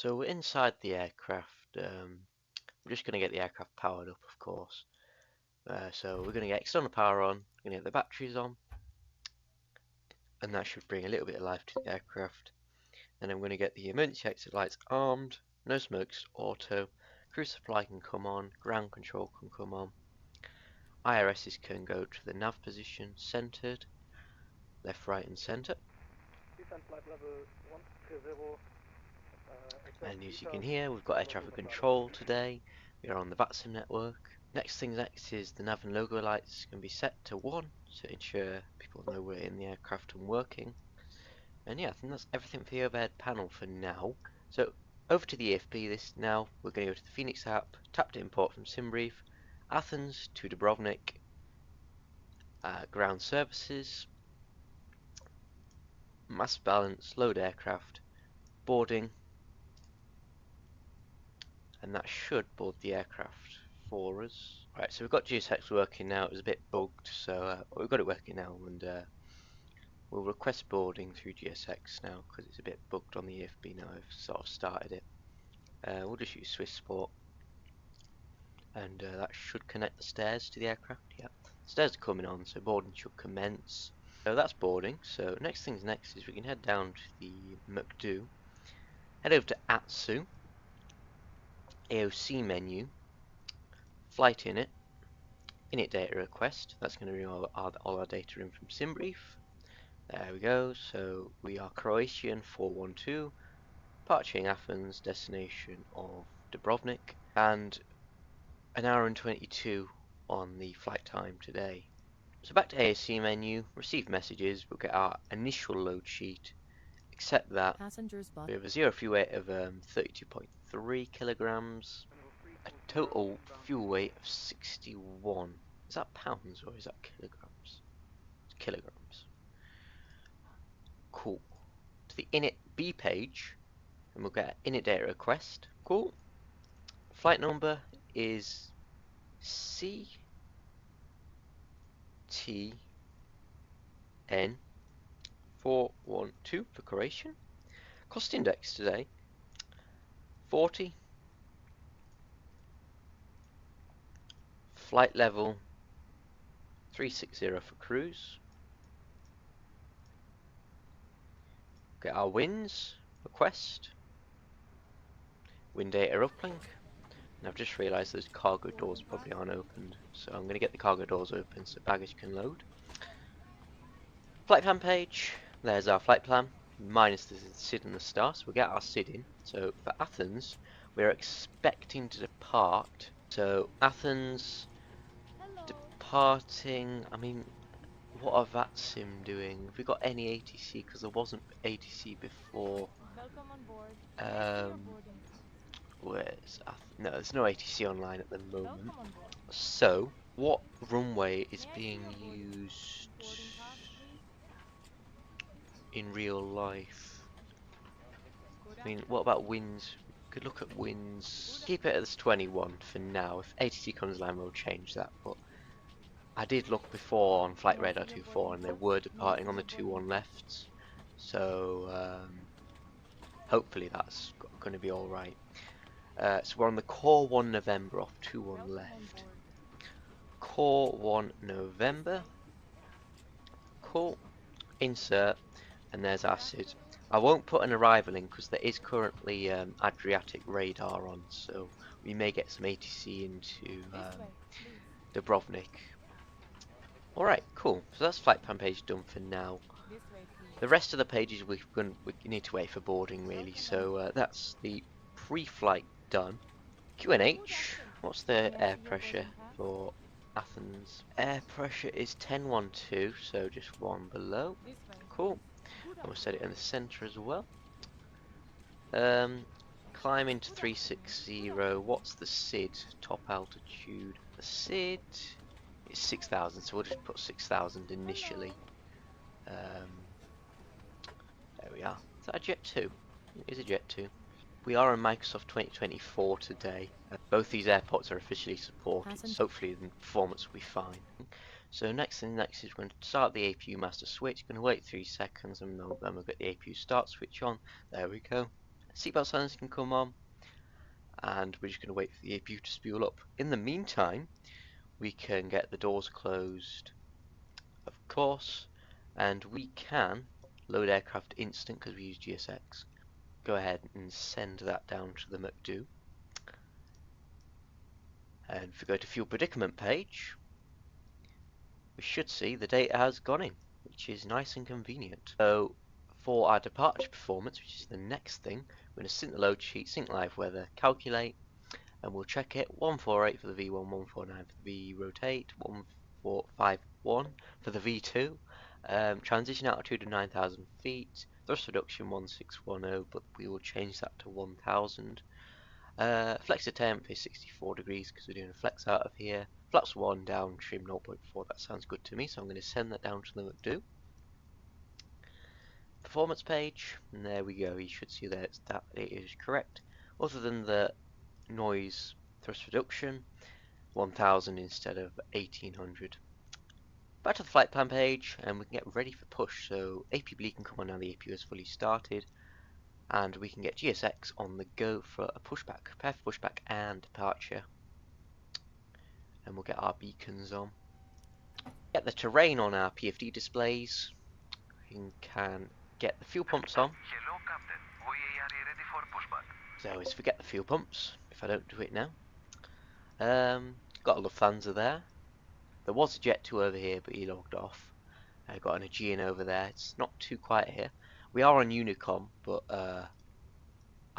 So we're inside the aircraft. We're just going to get the aircraft powered up, of course. So we're going to get external power on, we're going to get the batteries on, and that should bring a little bit of life to the aircraft. And I'm going to get the emergency exit lights armed, no smokes, auto, crew supply can come on, ground control can come on, IRSs can go to the nav position, centered, left, right, and center. And as you can hear, we've got air traffic control today. We are on the VATSIM network. Next is the nav and logo lights can be set to 1 to ensure people know we're in the aircraft and working. And yeah, I think that's everything for the overhead panel for now. So over to the EFB list now. We're going to go to the Phoenix app, tap to import from SimBrief, Athens to Dubrovnik, ground services, mass balance, load aircraft, boarding, and that should board the aircraft for us. Right, so we've got GSX working now. It was a bit bugged, so we've got it working now, and we'll request boarding through GSX now because it's a bit bugged on the EFB now. I've sort of started it. We'll just use Swiss Sport, and that should connect the stairs to the aircraft. Yeah, the stairs are coming on, so boarding should commence. So that's boarding. So next is we can head down to the McDo, head over to Atsu, AOC menu, flight init data request. That's going to bring all our data in from SimBrief. There we go. So we are Croatian 412, departing Athens, destination of Dubrovnik, and an hour and 22 on the flight time today. So back to AOC menu, receive messages. We'll get our initial load sheet. Accept that. We have a zero fuel weight of 32.3 kilograms. A total fuel weight of 61. Is that pounds or is that kilograms? It's kilograms. Cool. To the init B page, and we'll get an init data request. Cool. Flight number is CTN 412 for Croatian. Cost index today 40. Flight level 360 for cruise. Get our winds request. Wind data uplink. And I've just realised those cargo doors probably aren't opened, so I'm going to get the cargo doors open so baggage can load. Flight plan page. There's our flight plan, minus the SID and the star, so we'll get our SID in. So for Athens, we're expecting to depart. So Athens departing. I mean, what are VATSIM doing? Have we got any ATC? Because there wasn't ATC before. Welcome on board. Where's no, there's no ATC online at the moment. So, what runway is being used in real life? I mean, what about winds? Could look at winds. Keep it as 21 for now. If ATC comes online, we'll change that. But I did look before on Flight Radar 24, and they were departing on the 21 left. So hopefully that's going to be all right. So we're on the Core 1 November off 21 left. Core 1 November. Cool. Insert. And there's acid. I won't put an arrival in because there is currently Adriatic radar on. So we may get some ATC into Dubrovnik. Alright, cool. So that's flight plan page done for now. The rest of the pages we need to wait for boarding really. So that's the pre-flight done. QNH, what's the air pressure for Athens? Air pressure is 1012, so just one below. Cool. And we'll set it in the center as well. Climb into 360. What's the SID? Top altitude. The SID is 6,000, so we'll just put 6,000 initially. There we are. Is that a Jet 2? It is a Jet 2. We are on Microsoft 2024 today. Both these airports are officially supported, so hopefully the performance will be fine. So next is we're going to start the APU master switch. Going to wait 3 seconds and then we'll get the APU start switch on. There we go. seatbelt signs can come on, and we're just going to wait for the APU to spool up. In the meantime, we can get the doors closed, of course, and we can load aircraft instant because we use GSX. Go ahead and send that down to the McDo. And if we go to fuel predicament page, we should see the data has gone in, which is nice and convenient. So for our departure performance, which is the next thing, we're going to sync the load sheet, sync live weather, calculate, and we'll check it. 148 for the V1, 149 for the V rotate, 1451 for the V2. Transition altitude of 9,000 feet, thrust reduction 1610, but we will change that to 1000. Flexor temp is 64 degrees because we're doing a flex out of here. Flaps 1 down, trim 0.4, that sounds good to me, so I'm going to send that down to the McDo. Performance page, and there we go, you should see that it is correct. Other than the noise thrust reduction, 1000 instead of 1800. Back to the flight plan page, and we can get ready for push. So AP bleed can come on now the APU is fully started, and we can get GSX on the go for a pushback. Prepare for pushback and departure, and we'll get our beacons on. Get the terrain on our PFD displays. We can get the fuel pumps on. Hello, Captain. We are ready for pushback. So I always forget the fuel pumps if I don't do it now. Got a Lufthansa there. There was a Jet 2 over here, but he logged off. I got an Aegean over there. It's not too quiet here. We are on Unicom, but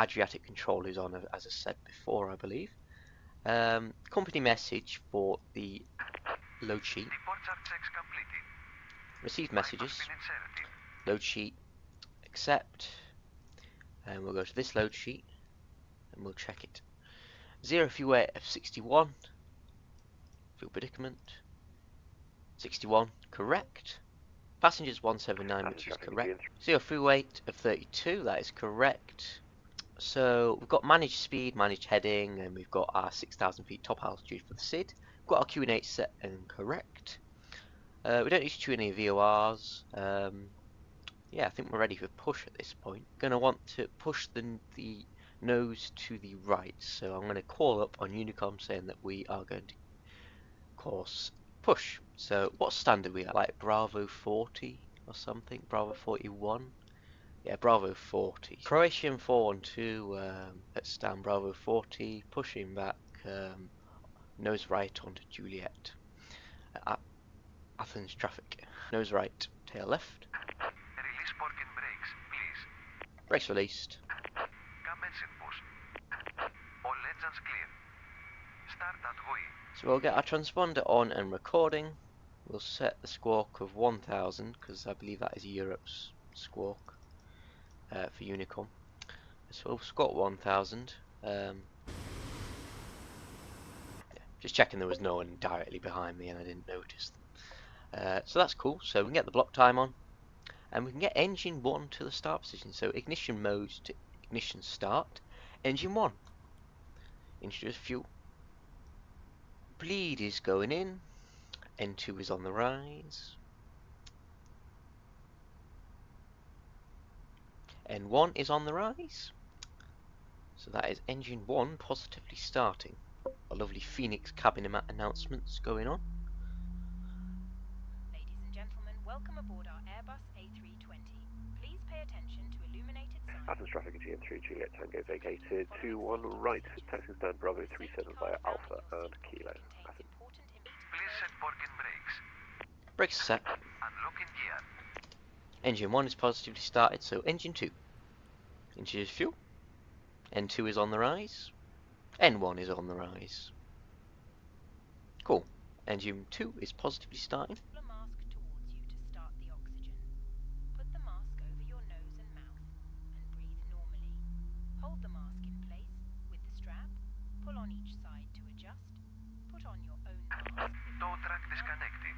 Adriatic Control is on, as I said before, I believe. Company message for the load sheet. Departure checks completed. Receive messages. Been inserted. Load sheet. Accept. And we'll go to this load sheet and we'll check it. 0 fuel weight of 61. Fuel predicament. 61, correct. Passengers 179, which is correct. 0 fuel weight of 32, that is correct. So we've got managed speed, managed heading, and we've got our 6,000 feet top altitude for the SID. We've got our QNH set and correct. We don't need to tune any VORs. Yeah, I think we're ready for push at this point. Going to want to push the nose to the right, so I'm going to call up on Unicom saying that we are going to course push. So what standard we are, like Bravo 40 or something, Bravo 41, yeah, Bravo 40. Croatian 412, let's stand Bravo 40, pushing back, nose right onto Juliet. Athens traffic, nose right, tail left. Release parking brakes, please. Brakes released. Commencing push. All engines clear. Start at GUI. So we'll get our transponder on and recording. We'll set the squawk of 1000 because I believe that is Europe's squawk for Unicom. So we'll squawk 1000. Just checking there was no one directly behind me and I didn't notice them. So that's cool. So we can get the block time on, and we can get engine 1 to the start position. So ignition mode to ignition start. Engine 1. Introduce fuel. Bleed is going in. N2 is on the rise. N1 is on the rise. So that is engine 1 positively starting. A lovely Phoenix cabin announcements going on. Ladies and gentlemen, welcome aboard our Airbus A320. Please pay attention to illuminated signs. Athens traffic at GM3 Juliet Tango vacated to 1 right, taxi stand Bravo 37 via Alpha and Kilo. Athens. Please set parking brakes. Brakes set. Unlocking gear. Engine 1 is positively started, so engine 2. Introduce fuel. N2 is on the rise. N1 is on the rise. Cool. Engine 2 is positively starting. Pull a mask towards you to start the oxygen. Put the mask over your nose and mouth and breathe normally. Hold the mask in place with the strap. Pull on each side to adjust. Put on your own mask. Tow track disconnected.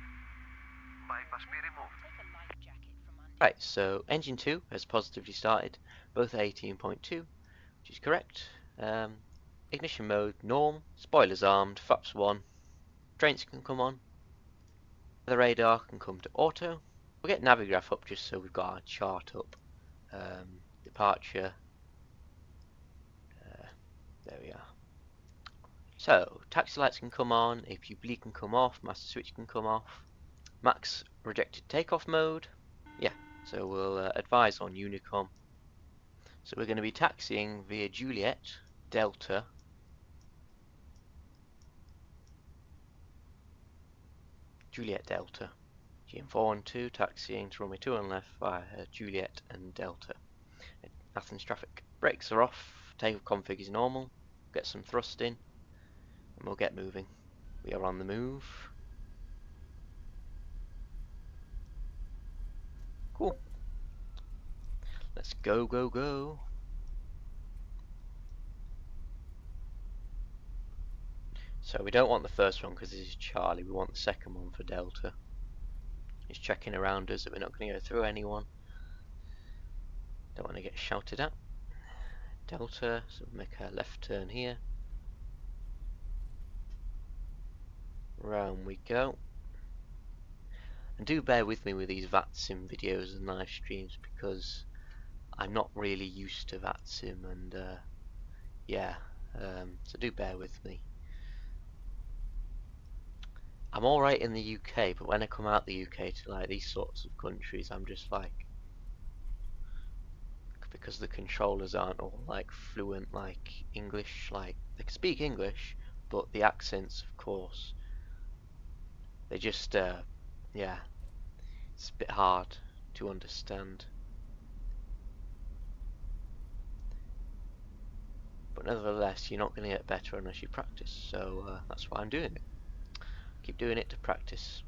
Bypass be removed. Take a life jacket from under. Right, so engine 2 has positively started, both 18.2, which is correct. Ignition mode, norm, spoilers armed, flaps 1, drains can come on, the radar can come to auto. We'll get Navigraph up just so we've got our chart up. Departure, So, taxi lights can come on, APU can come off, master switch can come off. Max rejected takeoff mode. Yeah, so we'll advise on Unicom. So we're going to be taxiing via Juliet, Delta, GM412 taxiing to runway 2 on left via Juliet and Delta. Athens traffic. Brakes are off, takeoff config is normal, get some thrust in, and we'll get moving. We are on the move. Cool. Let's go, go, go. So we don't want the first one because this is Charlie, we want the second one for Delta. He's checking around us that we're not going to go through anyone. Don't want to get shouted at. Delta, so we'll make a left turn here. Round we go. And do bear with me with these VATSIM videos and live streams because I'm not really used to VATSIM and yeah, so do bear with me. I'm alright in the UK, but when I come out the UK to like these sorts of countries, I'm just like, because the controllers aren't all like fluent like English, like they can speak English, but the accents, of course, they just yeah, it's a bit hard to understand. But nevertheless, you're not going to get better unless you practice, so that's why I'm doing it. Keep doing it to practice.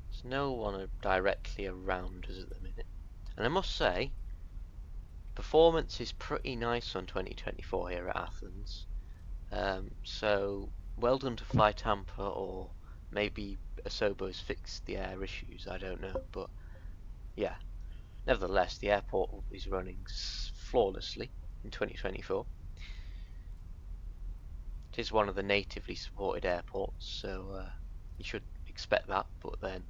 There's no one directly around us at the minute. And I must say, performance is pretty nice on 2024 here at Athens. So, well done to Fly Tampa, or maybe Asobo's fixed the air issues, I don't know. But yeah, nevertheless, the airport is running flawlessly in 2024. It is one of the natively supported airports, so you should expect that, but then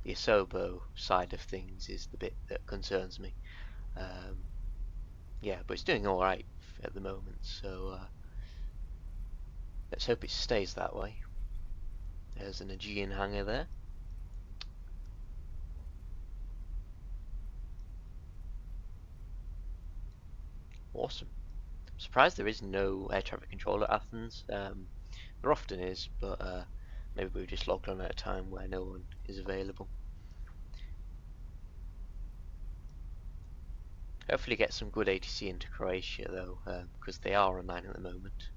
the Asobo side of things is the bit that concerns me. Yeah, but it's doing alright at the moment, so let's hope it stays that way. There's an Aegean hangar there. Awesome. I'm surprised there is no air traffic control at Athens. There often is, but maybe we've just logged on at a time where no one is available. Hopefully get some good ATC into Croatia though, because they are online at the moment.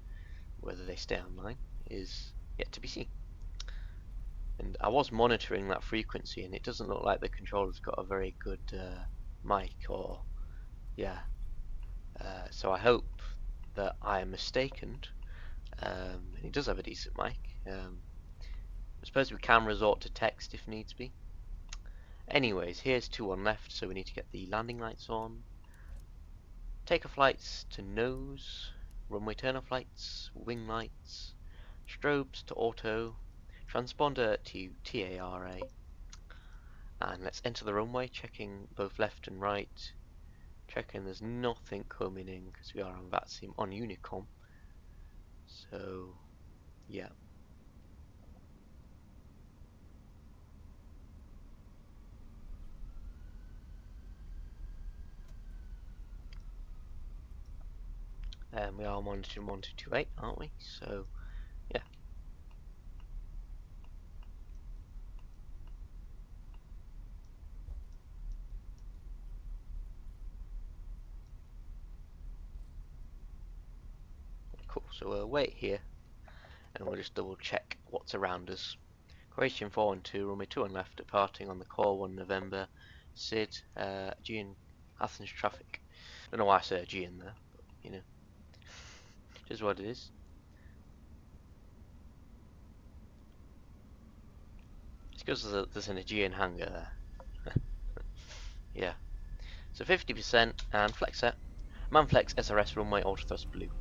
Whether they stay online is yet to be seen. And I was monitoring that frequency and it doesn't look like the controller's got a very good mic, or yeah. So I hope that I am mistaken. And he does have a decent mic. I suppose we can resort to text if needs be. Anyways, here's 2 on left, so we need to get the landing lights on. Takeoff lights to nose, runway turnoff lights, wing lights, strobes to auto, transponder to TARA. And let's enter the runway, checking both left and right. Checking there's nothing coming in because we are on VATSIM on Unicom. So, yeah. And we are monitoring 1228, aren't we? So, yeah. Cool, so we'll wait here and we'll just double check what's around us. Croatian 412, runway 2 on left, departing on the call 1 November. Sid, Aegean, Athens traffic. Don't know why I say Aegean there, but you know, it is what it is. It's because there's an Aegean hangar there. Yeah. So 50% and flex set. Manflex SRS runway auto thrust blue.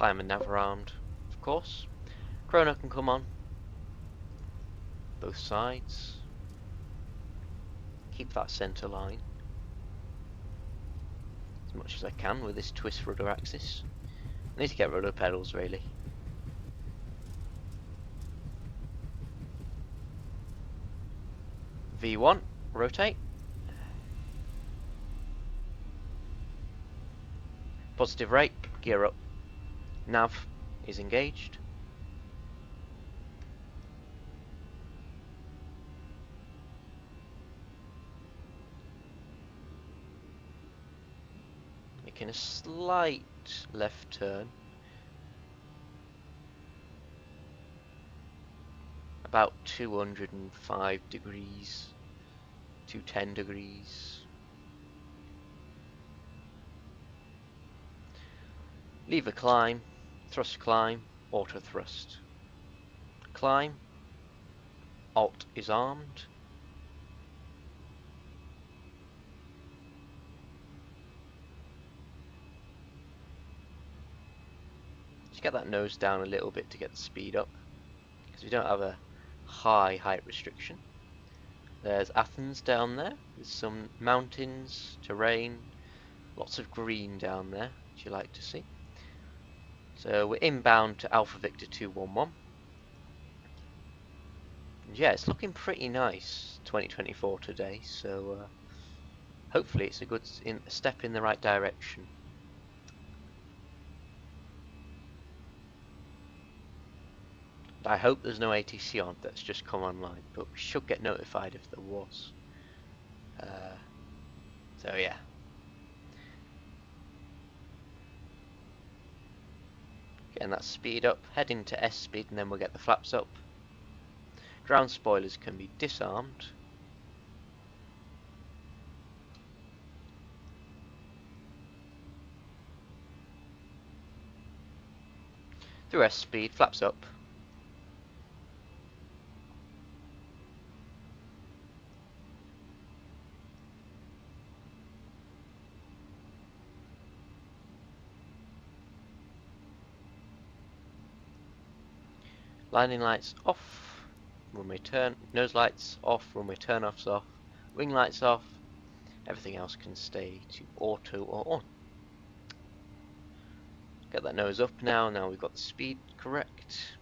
Climb and nav around, of course. Chrono can come on. Both sides. Keep that centre line as much as I can with this twist rudder axis. I need to get rudder pedals really. V1, rotate. Positive rate, gear up. Nav is engaged. Making a slight left turn. About 205 degrees, 210 degrees. Lever climb, thrust climb, auto thrust. Climb, alt is armed. Just get that nose down a little bit to get the speed up, because we don't have a high height restriction. There's Athens down there, with some mountains, terrain, lots of green down there, which you like to see. So we're inbound to Alpha Victor 211. And yeah, it's looking pretty nice, 2024 today, so hopefully it's a good step in the right direction. I hope there's no ATC on that's just come online, but we should get notified if there was. So yeah. Getting that speed up, heading to S speed, and then we'll get the flaps up. Ground spoilers can be disarmed. Through S speed, flaps up. Landing lights off, runway turn, nose lights off, runway turn offs off, wing lights off, everything else can stay to auto or on. Get that nose up now we've got the speed correct.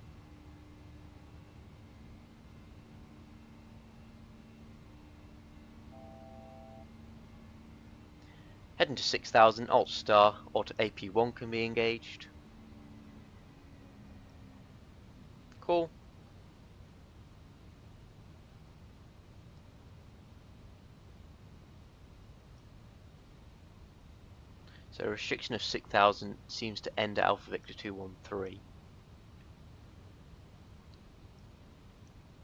Heading to 6000, alt star, auto AP1 can be engaged. Cool. So a restriction of 6000 seems to end at Alpha Victor 213.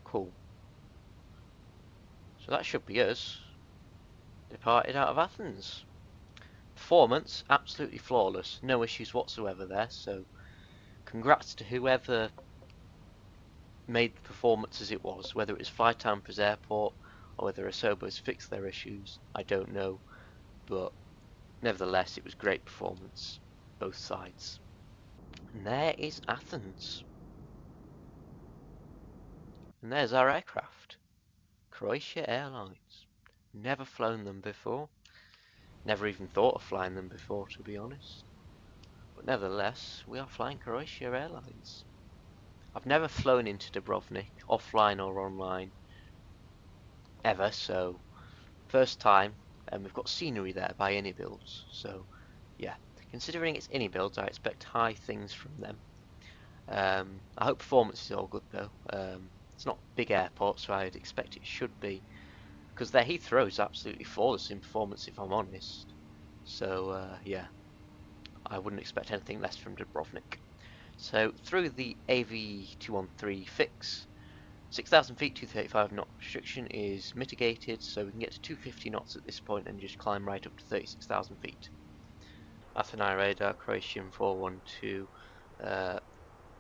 Cool. So that should be us. Departed out of Athens. Performance, absolutely flawless. No issues whatsoever there, so congrats to whoever made the performance as it was. Whether it was Fly Tampa's airport or whether Asobos fixed their issues, I don't know. But nevertheless, it was great performance, both sides. And there is Athens. And there's our aircraft. Croatia Airlines. Never flown them before. Never even thought of flying them before, to be honest. But nevertheless, we are flying Croatia Airlines. I've never flown into Dubrovnik, offline or online, ever, so first time, and we've got scenery there by iniBuilds, so yeah. Considering it's iniBuilds, I expect high things from them. I hope performance is all good though. It's not a big airport, so I'd expect it should be, because their Heathrow is absolutely flawless in performance, if I'm honest. So yeah, I wouldn't expect anything less from Dubrovnik. So through the AV213 fix, 6,000 feet, 235 knot restriction is mitigated, so we can get to 250 knots at this point and just climb right up to 36,000 feet. Athinai radar, Croatian 412,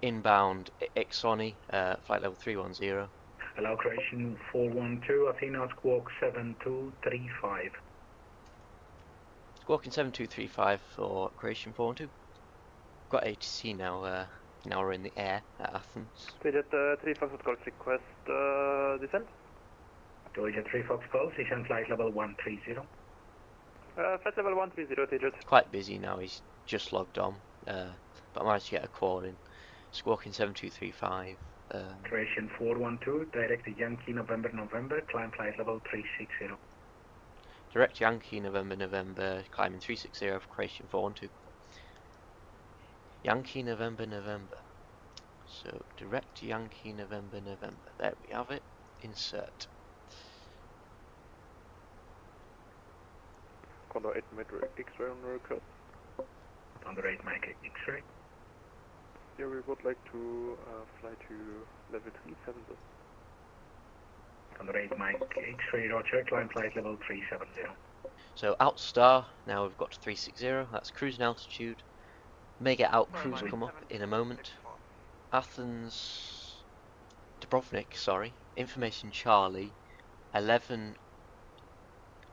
inbound Ixoni, flight level 310. Hello, Croatian 412, Athena squawk 7235. Squawking 7235 for Croatian 412. got ATC now. Now we're in the air at Athens. Jet 3 Fox Golf request descent. Jet 3 Fox Golf, descent flight level 130. Flight level 130, Jet. Quite busy now. He's just logged on, but I managed to get a call in. Squawking 7235. Croatian 412, direct Yankee November, climb flight level 360. Direct Yankee November, climbing 360 for Croatian 412. Yankee November. So direct Yankee November. There we have it. Insert. Condor 8 meter X-ray on record. Condor 8 Mike X-ray. Yeah, we would like to fly to level 370. Condor 8 Mike X-ray, roger, climb flight level 370. So out star, now we've got to 360, that's cruising altitude. May get out cruise come up in a moment. Athens, Dubrovnik, sorry, information Charlie, 11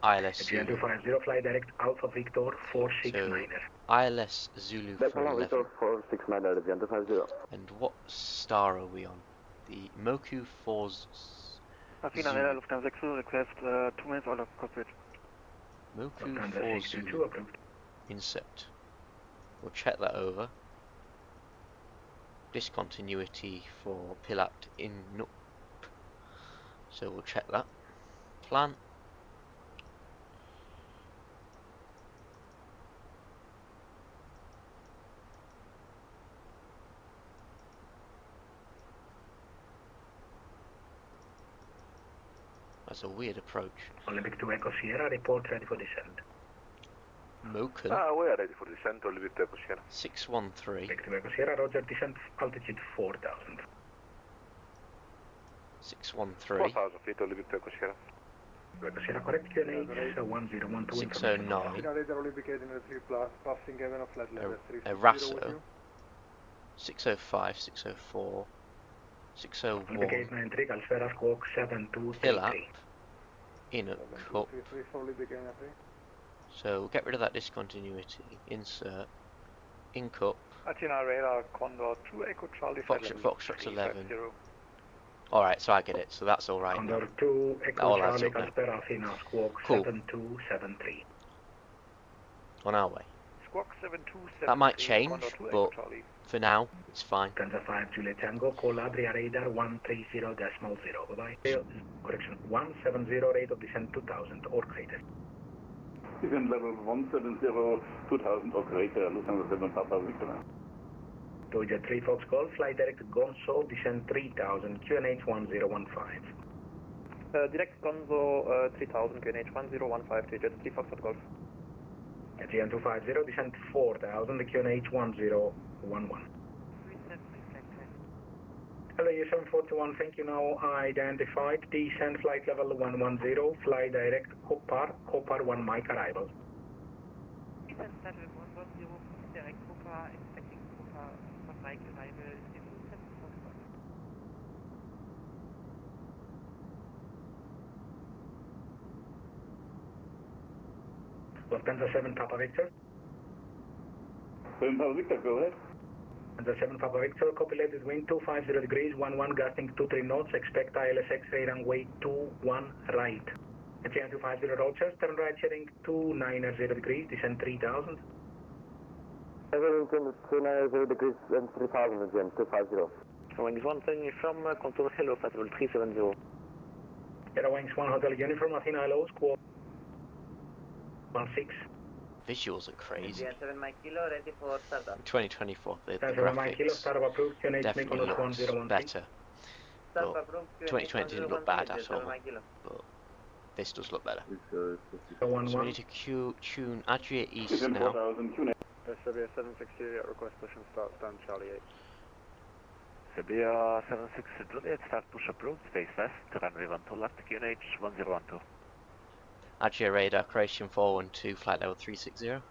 ILS Zulu. 250, fly direct Alpha Victor 469er. So, ILS Zulu for 11. 469er, And what star are we on? The Moku 4 Athena Lufthansa 6 request 2 minutes out of cockpit. Moku 4 Zulu. Insert. We'll check that over. Discontinuity for Pilat in Nup. So we'll check that. Plan. That's a weird approach. Olympic 2 Echo Sierra, report ready for descent. Moken. We are ready for descent, Olympic 2 Echo Sierra. 613. Olympic 2 Echo Sierra, roger, descent altitude 4,000. 613. 4,000 feet, Olympic 2 Echo Sierra. Echo Sierra, correct, QNH 1012. 609. Eraso. 605, 604. 601. Olympic 893, Calsfera, squawk 7233. Pilap. In Cup. So get rid of that discontinuity. Insert. In Cup. Athinai radar, Condor 2 Echo Charlie. Foxtrot 11. Alright, so I get it. So that's alright. Condor 2 Echo All adds Charlie, up now. Calsfera, Athena, squawk Cool. 7273. On our way. Squawk 7273. That might change, Condor 2 but Echo Charlie. for now, it's fine. Kansas 5 Juliet Tango, call Adria radar 130.0. Bye-bye. Correction, 170, rate of descent 2000 or greater. Descent level 170, 2000 or greater, Lufthansa 7 Papa Victor. Doja 3 Fox Golf, fly direct Gonzo, descent 3000, QNH 1015. Direct Gonzo 3000, QNH 1015, Jet 3 Fox Golf. GN 250, descent 4000, QNH 1011. Hello, U741, thank you. Now identified. Descent flight level 110, fly direct Copar 1 Mike arrival. Descent level 110, direct Copar, expecting Copar 1 Mike arrival, Zulu 745. Lufthansa 7 Papa Victor. 7 Papa Victor, go ahead. Lufthansa 7 Papa Victor, copy latest wind 250 degrees, 11 gusting 23 knots, expect ILS X-ray runway 21 right. GN 250 Roger, turn right heading 290 degrees, descend 3000. 290 degrees and 3000 again, 250. Wings 1 from contour hello, festival 370. Aero Wings 1 Hotel Uniform, Athena Hello, squawk 16. Visuals are crazy. 7 Mike Kilo, ready for startup. In 2024, the 7 Mike Kilo, graphics startup approved, QNH definitely Mykonos looks 1013. better. Startup But approved, 2020 didn't look bad at all. But this does look better. So we need to tune Adria East Descent now. 4000, QNH. Serbia 760, request push and start, stand Charlie 8. Serbia 760, Juliet, start push approved, space west, runway 12 left, QNH 1012. Adria radar, Croatian 412, flight level 360.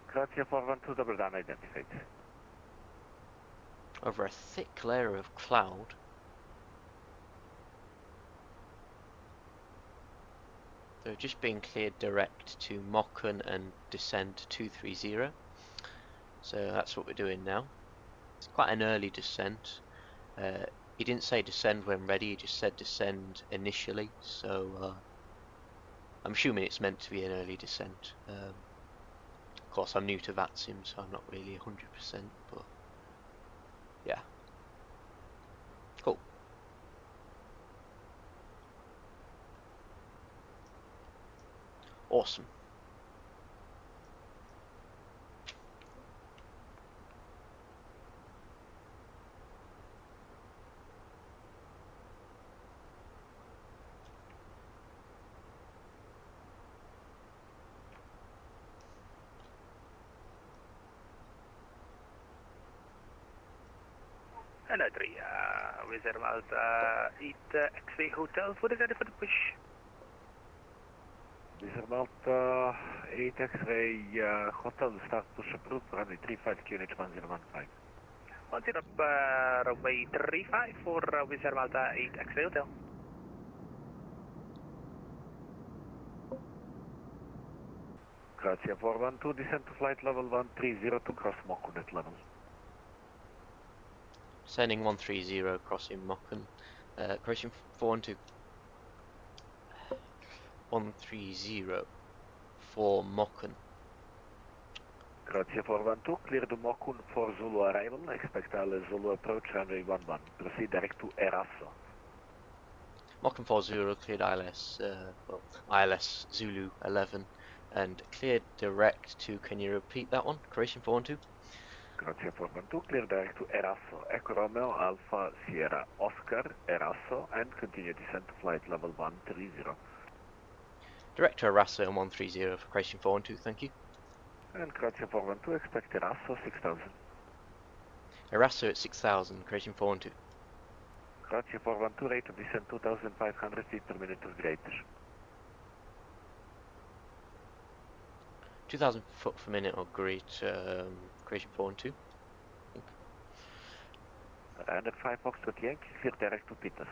Croatia 412, double down identified. Over a thick layer of cloud. They've just been cleared direct to Mokken and descent 230. So that's what we're doing now. It's quite an early descent. He didn't say descend when ready, he just said descend initially, so I'm assuming it's meant to be an early descent. Of course, I'm new to VATSIM, so I'm not really 100%, but yeah. Cool. Awesome. Hello, 3, Wizz Air Malta 8 X-Ray Hotel, what is ready for the push? Wizz Air Malta 8 X-Ray Hotel, start push approved, runway 35, QNH 1015. 10 runway 35 for Wizz Air Malta 8 X-Ray Hotel. Grazie, 412, descend to flight level 130 to cross Mokun at level. Sending 130, crossing Mokken. Croatian 412. 130 for Mokken. Grazie, 412, clear the Mokun for Zulu arrival, expect Zulu approach runway 11. Proceed direct to Eraso. Mokken 40 cleared ILS, ILS Zulu 11 and cleared direct to, can you repeat that one? Croatian 412. Grazie, 412, clear direct to Eraso, Echo Romeo Alpha Sierra Oscar Eraso and continue descent to flight level 130. Direct to Eraso and 130 for Croatian 412, thank you. And Grazie, 412, expect Eraso 6000. Eraso at 6000, Croatian 412. Grazie, 412, rate of descent 2500 feet per minute or greater. 2000 foot per minute or greater, Croatian 412. And at 5 Foxtrot Yankee, clear direct to Peters.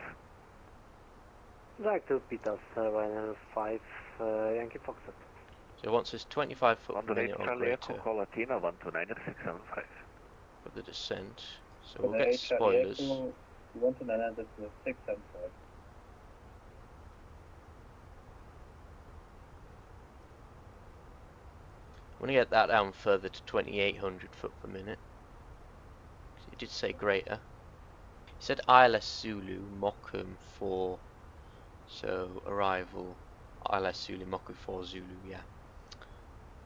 Direct to Peters, Ryanair 5 Yankee Foxtrot. So once it's 25 foot On per the minute or Charlie Echo, greater call Athena 129.675. for the descent. So we'll get spoilers. 129.675. I'm going to get that down further to 2800 foot per minute. It did say greater. He said ILS Zulu Mokum 4. So arrival ILS Zulu Mokum 4 Zulu, yeah.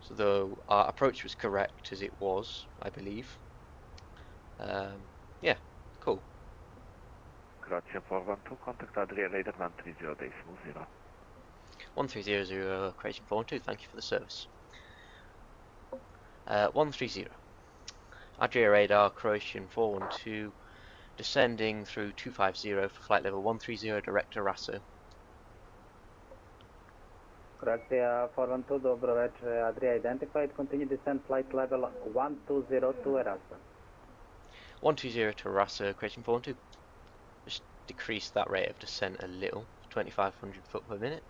So though our approach was correct as it was, I believe. Yeah, cool. Grazie, 412, contact Adria Radar 130.0. 1300 Croatian 412, thank you for the service. 130. Adria Radar, Croatian 412, descending through 250 for flight level 130, direct to Raso. Grazie, 412, dobro večer, Adria identified, continue descent flight level 120 to Eraso. 120 to Raso, Croatian 412. Just decrease that rate of descent a little, 2500 foot per minute.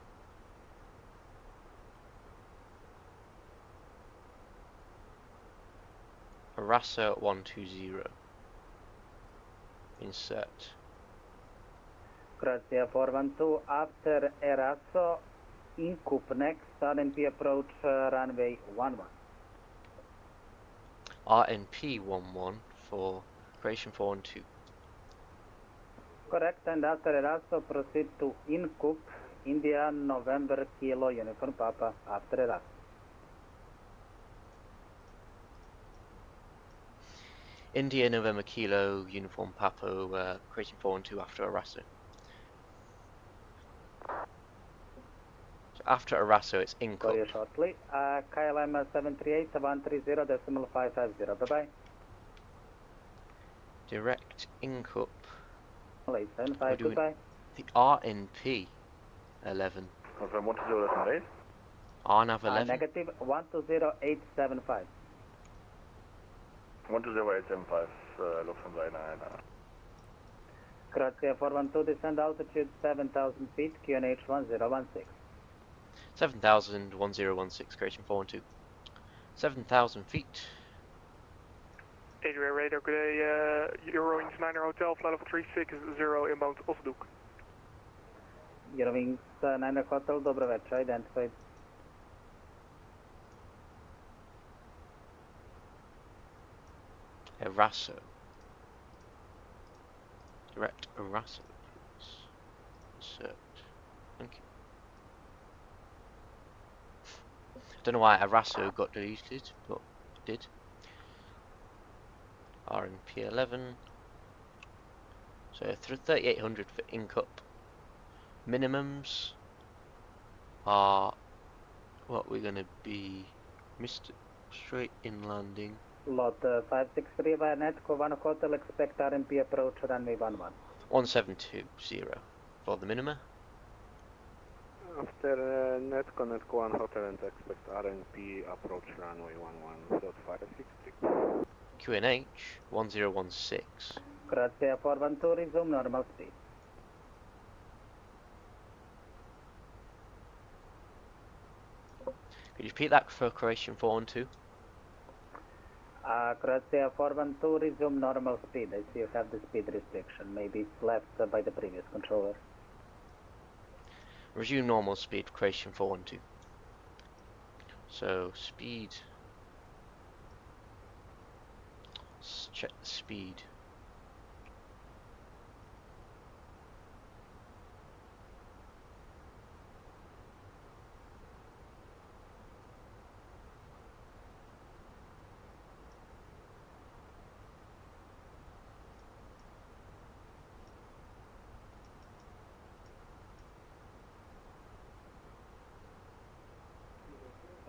Raso at 120. Insert. Grazie, 412, after Eraso, Incup next, RNP approach runway 11. RNP 11 for Croatian 412. Correct, and after Eraso, proceed to Incup, India, November, Kilo, Uniform Papa, after Eraso. India, November, Kilo, Uniform Papo, Croatian 412 after Eraso. So after Eraso, it's Incup. Call you shortly. KLM 738-130.550. Bye-bye. Direct Incup. 875, goodbye. The RNP 11. Confirm 120.8. RNAV 11. Negative 120875. 120.875, Lufthansa 1. Grazie, 412, descend altitude 7,000 feet, QNH 1016. 7,000, 1016, Croatian 412. 7,000 feet. Adria Radar, good day, Eurowings 9er Hotel, flight level 360 inbound Osduk. Eurowings 9 Hotel, dobro večer, identified. Eraso. Direct Eraso, please. Insert. Thank you. Don't know why Eraso got deleted, but it did. RNP 11. So 3800 for in-cup. Minimums are what we're gonna be. Mr. Straight in landing. Lot 563 via Netco 1 Hotel, expect RMP approach runway 11. 1720 for the minima. After Netco 1 Hotel and expect RNP approach runway 11.563. QNH 1016. Croatia 412, resume normal speed. Could you repeat that for Croatian 412? Croatia 412, resume normal speed. I see you have the speed restriction. Maybe it's left by the previous controller. Resume normal speed, Croatian 412. So, speed. Let's check the speed.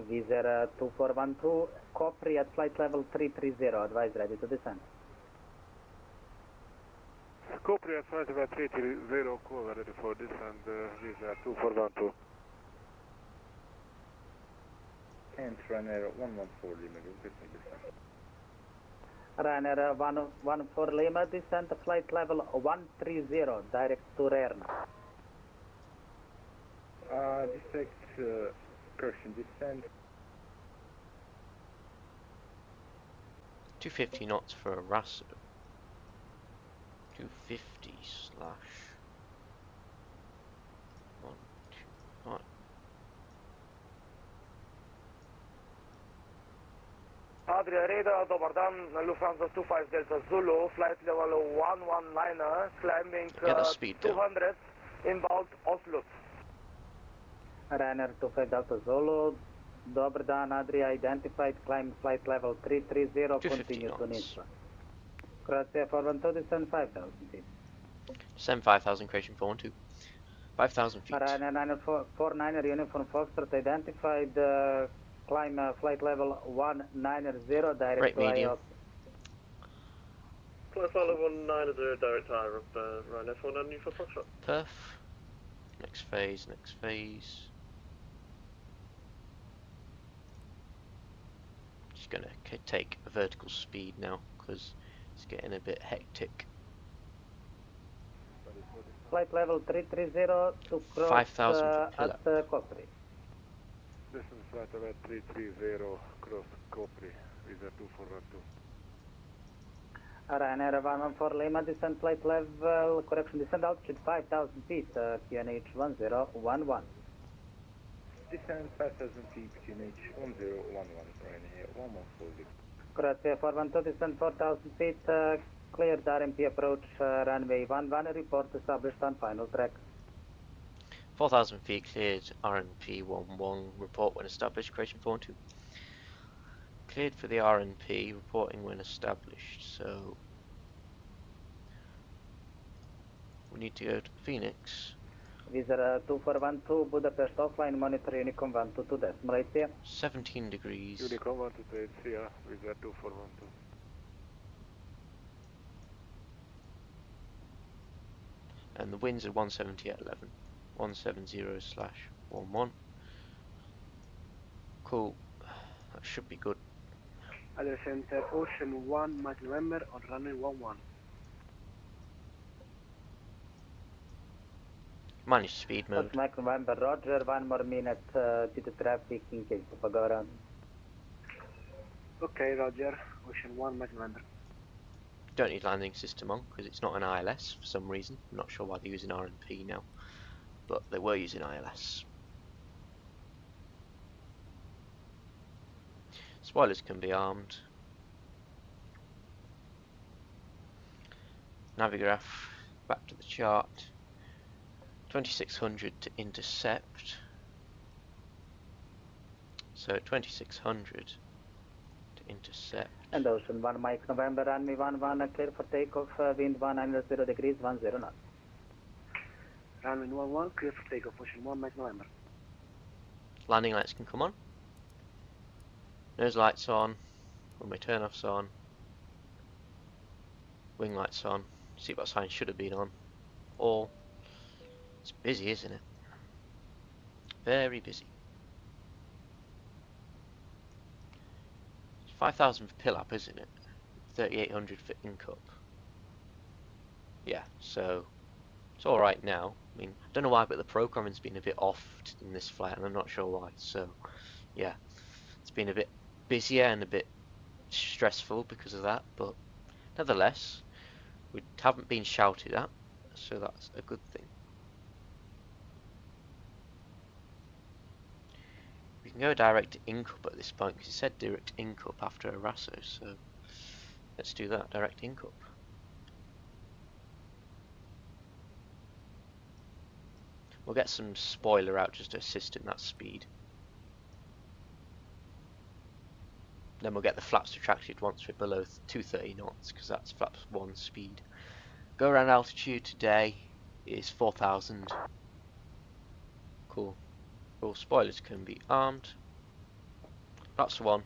Vizer 2412, Copri at flight level 330, advise ready to descend. Copri at flight level 330, cover ready for descent, Vizer 2412. And runner 114 Lima, requesting descent. Runner 114 Lima, descent flight level 130, direct to Rerna. Detect Corsair descent. 250 knots for a Raso. 250 slash 125. Adria Radar, Deboarding, Lufthansa 25 Delta Zulu, flight level 119er, climbing 200, inbound Oslo. Runner 25 Delta Zulu, dobar dan, Adria identified, climb flight level 330, continue to Nizhny. Croatia 412, descend 5,000 feet. Descend 5,000, Croatian 412. 5,000 feet. Runner 949er, Uniform Foxtrot identified, climb flight level 190, direct Right to medium. IOS. Flight level 190, direct higher up, Ryanair 49 Uniform Foxtrot. Perf. Next phase, next phase. Just gonna take a vertical speed now because it's getting a bit hectic. Flight level 330 to cross 5,000 at Copri. Descent flight level 330, cross Copri, Vizer 2412. Ryanair 114 Lima, descent flight level, correction, descent altitude 5,000 feet, QNH 1011. Descent 5,000 feet, QNH 1011, Ryanair 114. Croatia 412, descent 4,000 feet, cleared RMP approach, runway 11, report established on final track. 4,000 feet cleared, RNP 11, report when established, Croatian 412. Cleared for the RNP, reporting when established, so we need to go to Phoenix. Vizer 2412, Budapest offline, monitor Unicom 122, Malaysia. 17 degrees. Unicom 128, Sia, Vizer 2412. And the winds are 170 at 11. 170/11. Cool. That should be good. Adria Center, Ocean 1, Mike November on runway 11. Manage speed mode. Mike November, Roger, 1 more minute to the traffic in case of a go around. Okay, Roger, Ocean 1, Mike November. Don't need landing system on because it's not an ILS for some reason. I'm not sure why they're using RMP now, but they were using ILS. Spoilers can be armed. Navigraph, back to the chart. 2600 to intercept. So 2600 to intercept. And Ocean 1 Mike November, runway 11, clear for takeoff, wind 190 degrees, 10 knots. Runway 11, clear for takeoff, Ocean 1 Mike November. Landing lights can come on. Nose lights on. Runway turn-offs on. Wing lights on. Seatbelt sign should have been on. All. It's busy, isn't it? Very busy. 5,000 for pill-up, isn't it? 3,800 for in-cup. Yeah, so it's alright now. I mean, I don't know why, but the programming's been a bit off in this flight, and I'm not sure why. So, yeah, it's been a bit busier and a bit stressful because of that, but nevertheless, we haven't been shouted at, so that's a good thing. We can go direct to in-cup at this point because it said direct in-cup after Arasso, so let's do that, direct in-cup. We'll get some spoiler out just to assist in that speed. Then we'll get the flaps retracted once we're below 230 knots because that's flaps 1 speed. Go around altitude today is 4,000. Cool. All spoilers can be armed. That's 1.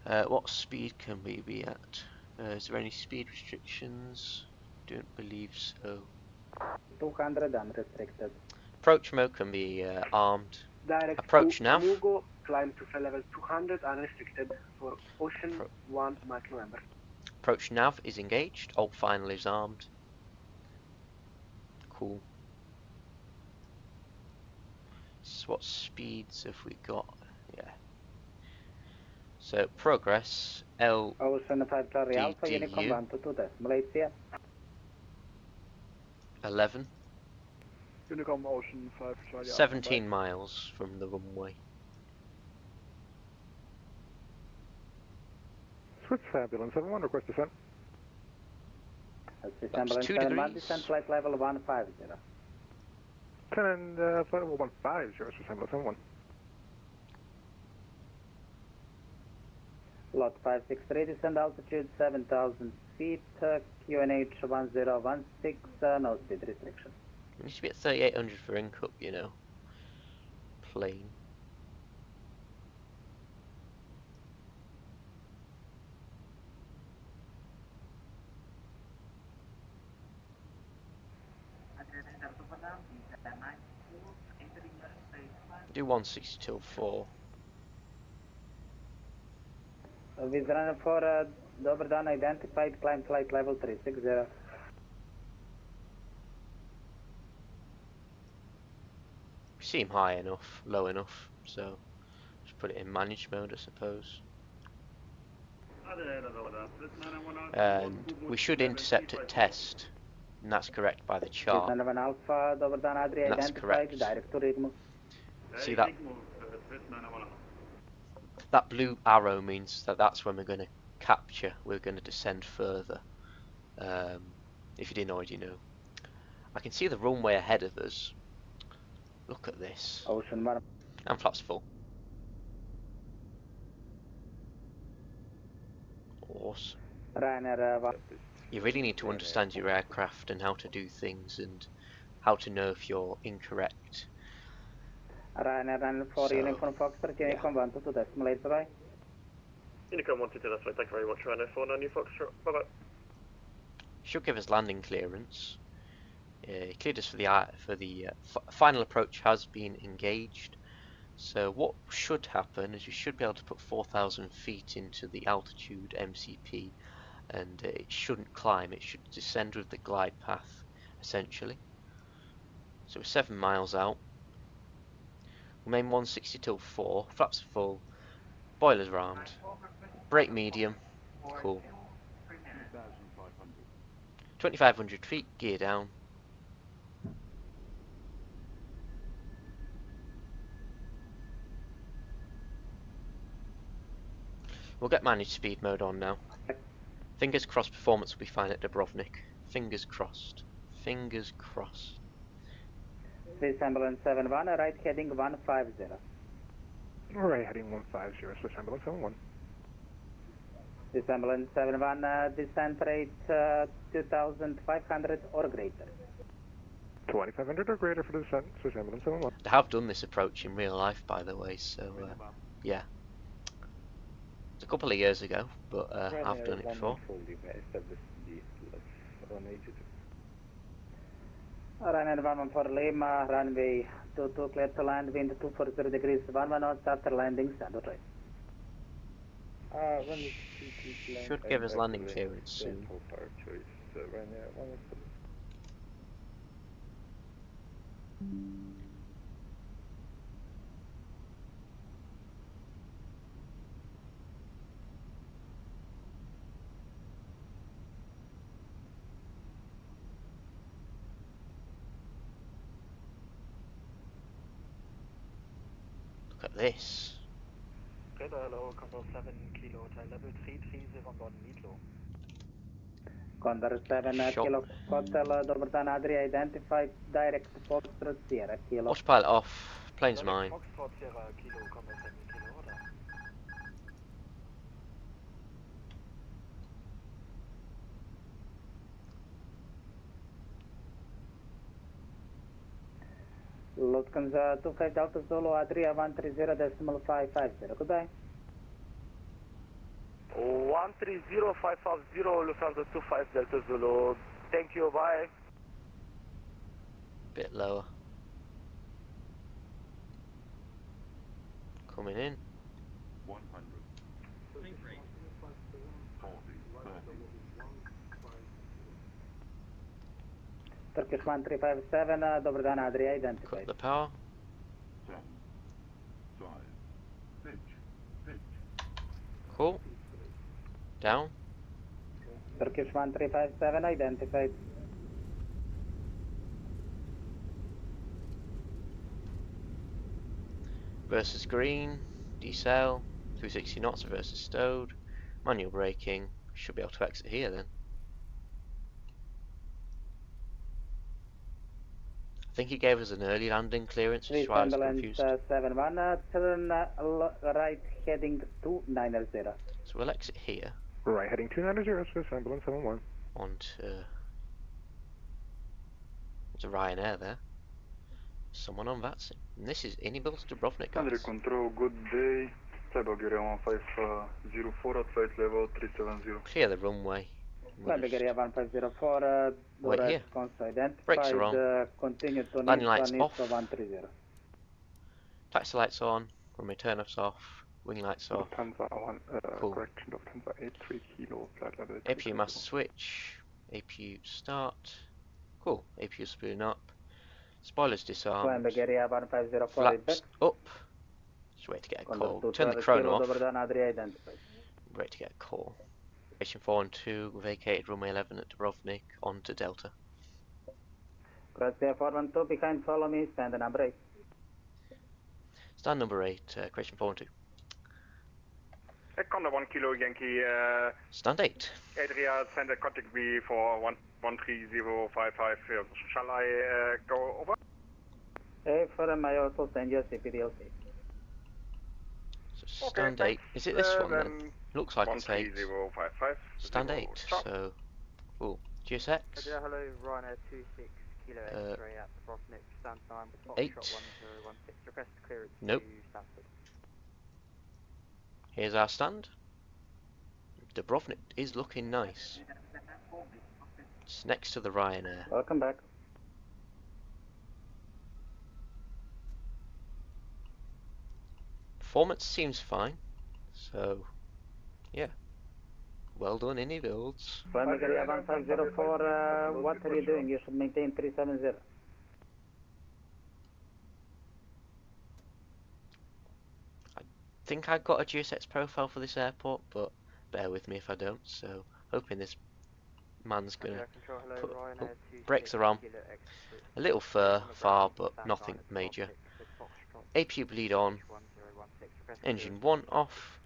What speed can we be at? Is there any speed restrictions? Don't believe so. 200 unrestricted. Approach mode can be armed. Direct Approach to nav. Mugo, climb to flight level 200 unrestricted for Ocean 1 Mike November. Approach nav is engaged. Alt final is armed. Cool. So what speeds have we got? Yeah. So progress L. Ocean 5 Charlie Alpha, Unicom 122, Malaysia. 11. Unicom Ocean 5 Charlie 17 miles from the runway. Switch ambulance 71, request descent. That's ambulance 71, descent flight level 150. 10 and flight level 150, Swiss ambulance 71. Lot 563, descend altitude 7,000 feet, QNH 1016, no speed restriction. We need to be at 3,800 for in-cup, you know. Plane. Do 160 till 4. With runner for Dubrovnik identified, climb flight level 360. Seem high enough, low enough, so just put it in manage mode, I suppose. And we should intercept at test, and that's correct by the chart. Alpha, And that's correct. See that? That blue arrow means that that's when we're going to capture, we're going to descend further. If you didn't already know. I can see the runway ahead of us. Look at this. Ocean 1. And flaps full. Awesome. You really need to understand your aircraft and how to do things and how to know if you're incorrect. Ryanair 4 Uniform Foxtrot, Unicom 122, decimal 8, bye-bye. Unicom 122, that's right, thank you very much, Ryanair 4 New Foxtrot, bye-bye. Should give us landing clearance. It cleared us for the final approach has been engaged. So what should happen is you should be able to put 4,000 feet into the altitude MCP, and it shouldn't climb, it should descend with the glide path essentially. So we're 7 miles out. Remain 160 till 4, flaps are full, boilers are armed, brake medium, cool. 2,500 feet, gear down. We'll get managed speed mode on now. Fingers crossed performance will be fine at Dubrovnik. Fingers crossed. Fingers crossed. Swiss Ambulance 71, right heading 150. Right heading 150, Swiss Ambulance 71. Swiss Ambulance 71, descent rate 2,500 or greater. 2,500 or greater for the descent, Swiss Ambulance 71. I have done this approach in real life, by the way, so yeah. It's a couple of years ago, but I've done it before. Ryanair 114 Lima, runway 22 clear to land, wind 240 degrees, 11 knots after landing, standard right. Should give us landing clearance soon. Look at this. Hello, Condor 7 Kilo Hotel level 330 on board Meatloaf. Condor 7 Kilo Hotel, Dobrodan Adria identified direct Foxtrot Sierra Kilo. Autopilot off, plane's mine. Foxtrot Sierra Kilo, Condor 7 Kilo Hotel. Lufthansa 25 Delta Zulu Adria 130.550. Goodbye. 130550 Lufthansa 25 Delta Zulu. Thank you, bye. Bit lower. Coming in. 100. 40, 30. Turkish 1357, Dobrodan Adria identified. Cut the power. 10, 5, pitch. Cool. Down. Turkish 1357 identified. Versus green. Decel. 260 knots versus stowed. Manual braking. Should be able to exit here then. I think he gave us an early landing clearance, which is why I was confused. 71, turn right heading 290. So we'll exit here. Right heading 290, Swiss Ambulance 71. Onto... There's a Ryanair there. Someone on VATSIM. And this is iniBuilds Dubrovnik, guys. Under control, good day. Bulgaria 1504 at flight level 370. Clear the runway. Bulgaria 1504, wait here. Identified, Brakes are on. Continue to landing lights off. 130. Taxi lights on. Runway turn-offs off. Wing lights off. Lufthansa 1, cool. correction, Lufthansa 83 Kilo, flight level APU master switch. APU start. Cool. APU spooling up. Spoilers disarmed. Bulgaria 1504 flaps up. Just wait to get a call. Turn the chrono off. Wait to get a call. Station 412 vacated runway 11 at Dubrovnik onto Delta. Croatia 412 behind, follow me, stand number 8. Stand number 8, Croatian 412. Condor 1 Kilo Yankee. Stand 8. Adria, send a contact B for 13055. Shall I go over? For I also send you a CPDLC. So stand 8. Is it this one then? Looks like it's 8. Stand 8. So, cool. GSX. Hello, Ryanair 26 Kilo X-ray at Dubrovnik. Stand time. 8. 1016. Request clearance. Nope. Here's our stand. Dubrovnik is looking nice. It's next to the Ryanair. Welcome back. Performance seems fine. So, yeah. Well done, iniBuilds. Bulgaria 1504, what are you doing? You should maintain 370. I think I got a GSX profile for this airport, but bear with me if I don't. So, hoping this man's gonna Control, hello, put Ryan, oh, 26 brakes are on. Kilo X3. A little far, but Stand nothing by at major. 406 Foxtrot. APU bleed on. 1016, request Engine clearance. 1 off.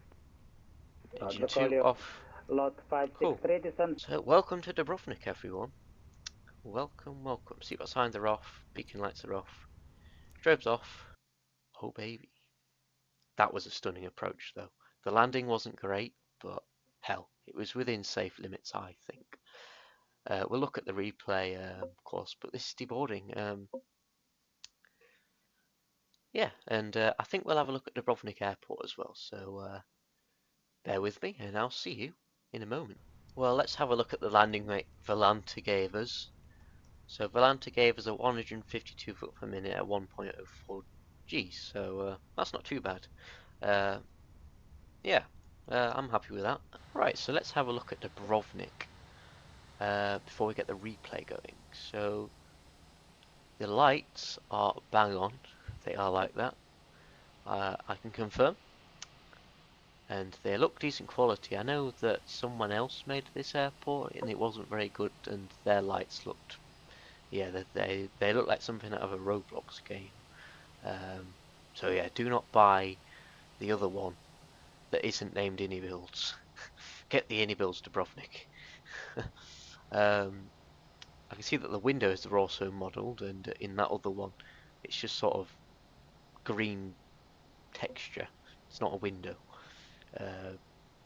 Engine 2 Call off. lot Cool. 563 descent. So welcome to Dubrovnik, everyone. Welcome, welcome. Seatbelt signs are off. Beacon lights are off. Strobes off. Oh baby. That was a stunning approach though. The landing wasn't great, but hell, it was within safe limits, I think. We'll look at the replay, of course, but this is deboarding. Yeah, and I think we'll have a look at Dubrovnik Airport as well, so bear with me, and I'll see you in a moment. Well, let's have a look at the landing rate Volanta gave us. So Volanta gave us a 152 foot per minute at 1.04 G, so that's not too bad. Yeah, I'm happy with that. Right, so let's have a look at Dubrovnik before we get the replay going. So the lights are bang on, they are like that. I can confirm. And they look decent quality. I know that someone else made this airport and it wasn't very good, and their lights looked, yeah, they look like something out of a Roblox game. So yeah, do not buy the other one that isn't named iniBuilds. Get the iniBuilds Dubrovnik. I can see that the windows are also modelled, and in that other one it's just sort of green texture. It's not a window.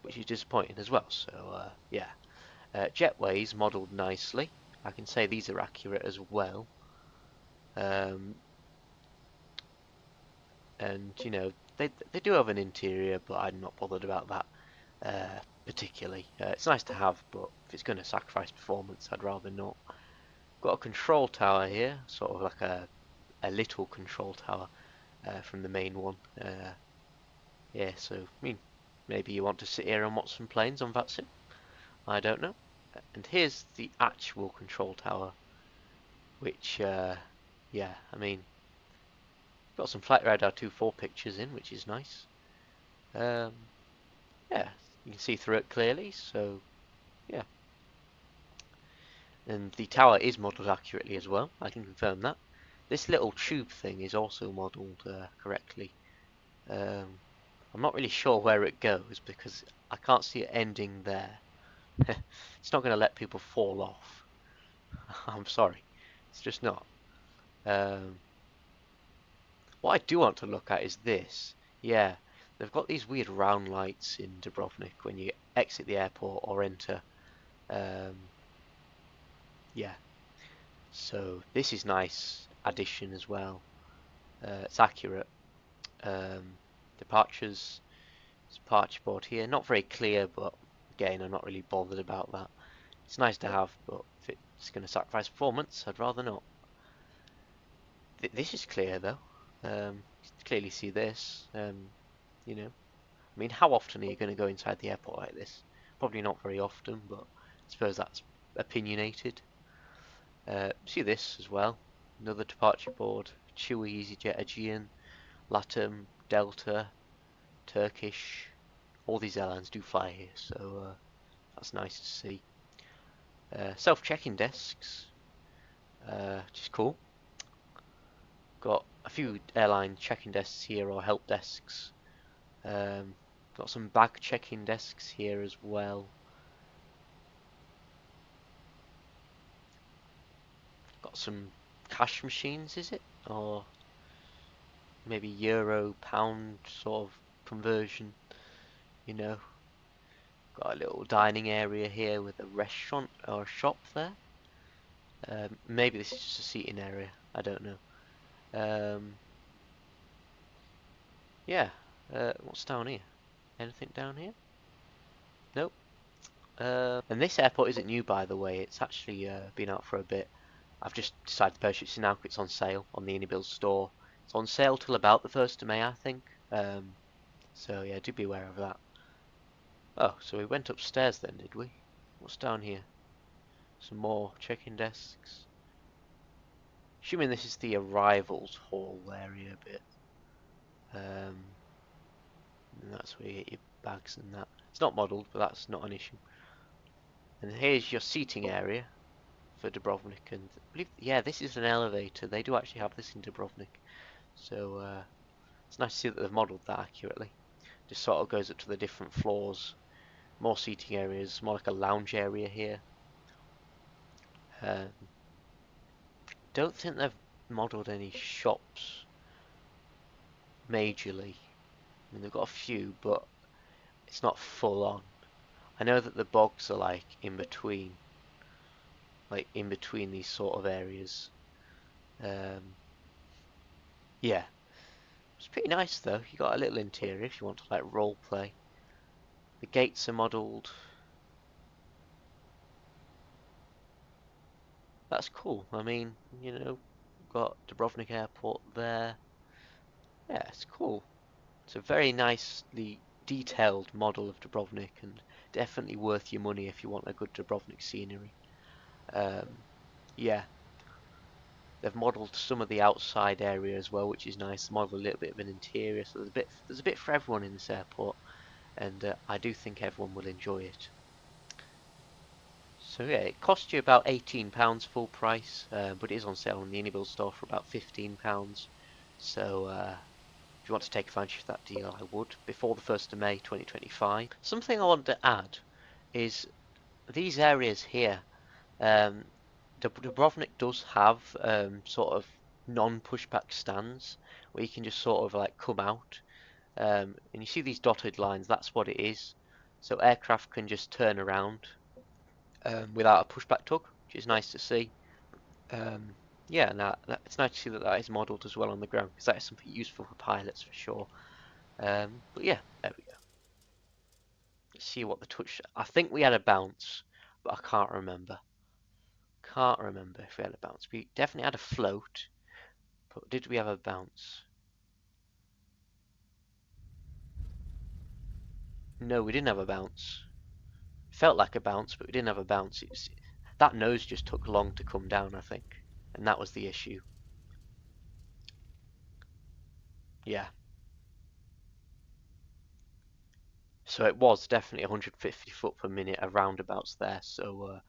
Which is disappointing as well, so yeah. Jetways modelled nicely. I can say these are accurate as well. And you know, they do have an interior, but I'm not bothered about that particularly. It's nice to have, but if it's going to sacrifice performance, I'd rather not. Got a control tower here, sort of like a little control tower from the main one. Yeah, so I mean, maybe you want to sit here and watch some planes on VATSIM. I don't know. And here's the actual control tower, which, yeah, I mean, got some Flight Radar 2.4 pictures in, which is nice. Yeah, you can see through it clearly, so, yeah. And the tower is modelled accurately as well, I can confirm that. This little tube thing is also modelled correctly. I'm not really sure where it goes, because I can't see it ending there. It's not going to let people fall off. I'm sorry. It's just not. What I do want to look at is this. Yeah, they've got these weird round lights in Dubrovnik when you exit the airport or enter. Yeah. So this is nice addition as well. It's accurate. Departures. Departure board here. Not very clear, but again, I'm not really bothered about that. It's nice to have, but if it's going to sacrifice performance, I'd rather not. This is clear though. You can clearly see this. You know, I mean, how often are you going to go inside the airport like this? Probably not very often, but I suppose that's opinionated. See this as well. Another departure board. Chewy, EasyJet, Aegean, LATAM, Delta, Turkish. All these airlines do fly here, so that's nice to see. Self-check-in desks, which is cool. Got a few airline check-in desks here, or help desks. Got some bag check-in desks here as well. Got some cash machines, is it? Or maybe euro, pound sort of conversion, you know. Got a little dining area here with a restaurant or a shop there. Maybe this is just a seating area, I don't know. Yeah, what's down here? Anything down here? Nope. And this airport isn't new, by the way. It's actually been out for a bit. I've just decided to purchase it now because it's on sale on the iniBuilds store. It's on sale till about the 1st of May, I think. So yeah, do be aware of that. Oh, so we went upstairs then, did we? What's down here? Some more check-in desks. Assuming this is the arrivals hall area bit. And that's where you get your bags and that. It's not modelled, but that's not an issue. And here's your seating area for Dubrovnik, and I believe, yeah, this is an elevator. They do actually have this in Dubrovnik, so it's nice to see that they've modelled that accurately. Just sort of goes up to the different floors, more seating areas, more like a lounge area here. Don't think they've modelled any shops majorly. I mean, they've got a few, but it's not full on. I know that the bogs are like in between these sort of areas. Yeah, it's pretty nice though. You got a little interior if you want to like role play. The gates are modelled. That's cool. I mean, you know, got Dubrovnik Airport there. Yeah, it's cool. It's a very nicely detailed model of Dubrovnik, and definitely worth your money if you want a good Dubrovnik scenery. Yeah, they've modelled some of the outside area as well, which is nice. Modelled a little bit of an interior, so there's a bit for everyone in this airport, and I do think everyone will enjoy it. So yeah, it cost you about £18 full price, but it is on sale on the iniBuilds store for about £15. So if you want to take advantage of that deal, I would, before the 1st of May 2025. Something I want to add is these areas here. Dubrovnik does have sort of non-pushback stands where you can just sort of like come out, and you see these dotted lines. That's what it is. So aircraft can just turn around without a pushback tug, which is nice to see. Yeah, now it's nice to see that that is modelled as well on the ground, because that is something useful for pilots for sure. But yeah, there we go. Let's see what the touch. I think we had a bounce, but I can't remember. Can't remember if we had a bounce. We definitely had a float, but did we have a bounce? No, we didn't have a bounce. Felt like a bounce, but we didn't have a bounce. That nose just took long to come down, I think, and that was the issue. Yeah. So it was definitely 150 foot per minute, a roundabouts there. So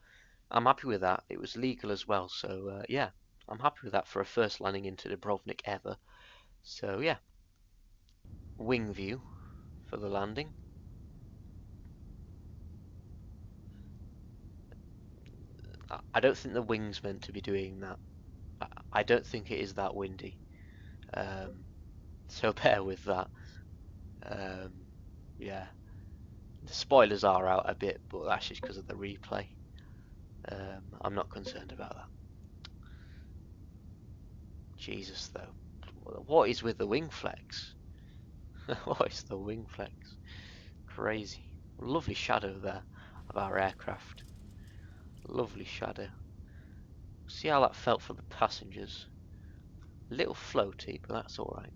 I'm happy with that. It was legal as well. So yeah, I'm happy with that for a first landing into Dubrovnik ever. So yeah, wing view for the landing. I don't think the wing's meant to be doing that. I don't think it is that windy. So bear with that. Yeah, the spoilers are out a bit, but that's just because of the replay. I'm not concerned about that. Jesus, though, what is with the wing flex? What is the wing flex? Crazy. Lovely shadow there of our aircraft. Lovely shadow. See how that felt for the passengers. A little floaty, but that's alright.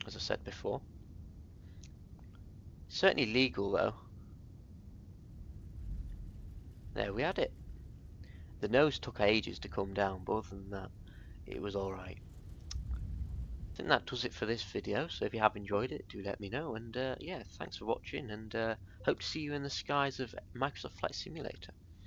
As I said before. Certainly legal though. There we had it. The nose took ages to come down, but other than that, it was alright. I think that does it for this video, so if you have enjoyed it, do let me know, and yeah, thanks for watching, and hope to see you in the skies of Microsoft Flight Simulator.